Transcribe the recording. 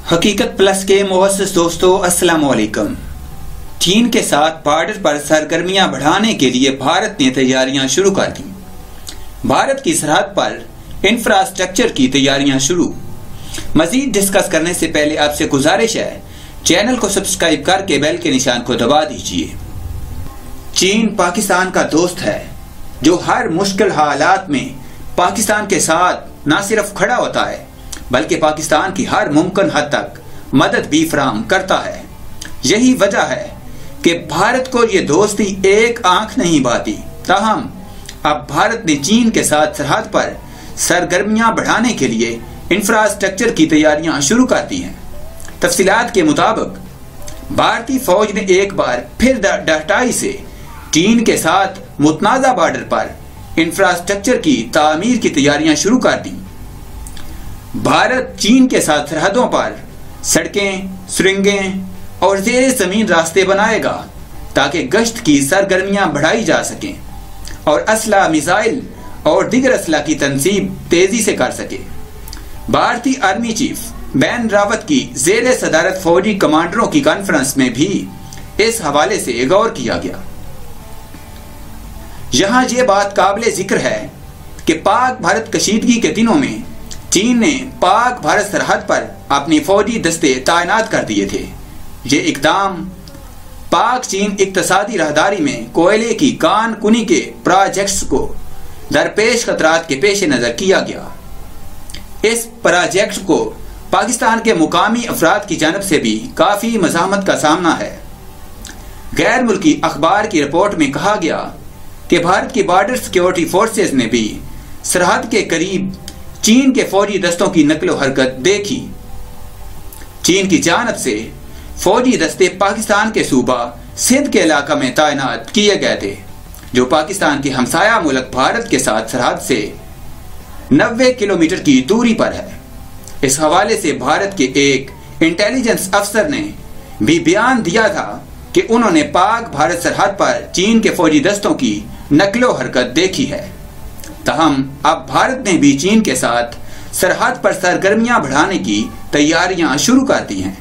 हकीकत प्लस के मुअज़्ज़िज़ दोस्तों, अस्सलाम वालेकुम। चीन के साथ बॉर्डर पर सरगर्मियां बढ़ाने के लिए भारत ने तैयारियां शुरू कर दी। भारत की सरहद पर इंफ्रास्ट्रक्चर की तैयारियां शुरू। मजीद डिस्कस करने से पहले आपसे गुजारिश है, चैनल को सब्सक्राइब करके बेल के निशान को दबा दीजिए। चीन पाकिस्तान का दोस्त है जो हर मुश्किल हालात में पाकिस्तान के साथ न सिर्फ खड़ा होता है बल्कि पाकिस्तान की हर मुमकिन हद तक मदद भी फराहम करता है। यही वजह है कि भारत को ये दोस्ती एक आंख नहीं भाती। ताहम अब भारत ने चीन के साथ सरहद पर सरगर्मियां बढ़ाने के लिए इंफ्रास्ट्रक्चर की तैयारियां शुरू कर दी हैं। तफसीलात के मुताबिक भारतीय फौज ने एक बार फिर डहटाई से चीन के साथ मुतनाज़ा बॉर्डर पर इंफ्रास्ट्रक्चर की तामीर की तैयारियां शुरू कर दी। भारत चीन के साथ सरहदों पर सड़कें, सुरंगें और ज़ेरे ज़मीन रास्ते बनाएगा ताकि गश्त की सरगर्मियां बढ़ाई जा सकें और असला, मिसाइल और दीगर असला की तनसीब तेजी से कर सके। भारतीय आर्मी चीफ बैन रावत की ज़ेरे सदारत फौजी कमांडरों की कॉन्फ्रेंस में भी इस हवाले से गौर किया गया। यहाँ ये बात काबिले जिक्र है कि पाक भारत कशीदगी के दिनों में चीन ने पाक भारत सरहद पर अपनी फौजी दस्ते तैनात कर दिए थे। ये इकदाम पाक चीन इक्तसादी राहदारी में कोयले की कान कुनी के प्रोजेक्ट्स को दरपेश खतरात के पेश नज़र किया गया। इस प्रोजेक्ट को पाकिस्तान के मुकामी अफराद की जानब से भी काफ़ी मज़ाहमत का सामना है। गैर मुल्की अखबार की रिपोर्ट में कहा गया कि भारत की बॉर्डर सिक्योरिटी फोर्सेज ने भी सरहद के करीब चीन के फौजी दस्तों की नकलो हरकत देखी। चीन की जानब से फौजी दस्ते पाकिस्तान के सूबा सिंध के इलाका में तैनात किए गए थे, जो पाकिस्तान के हमसाया मुल्क भारत के साथ सरहद से 90 किलोमीटर की दूरी पर है। इस हवाले से भारत के एक इंटेलिजेंस अफसर ने भी बयान दिया था कि उन्होंने पाक भारत सरहद पर चीन के फौजी दस्तों की नकलो हरकत देखी है। ताहम अब भारत ने भी चीन के साथ सरहद पर सरगर्मियां बढ़ाने की तैयारियां शुरू कर दी हैं।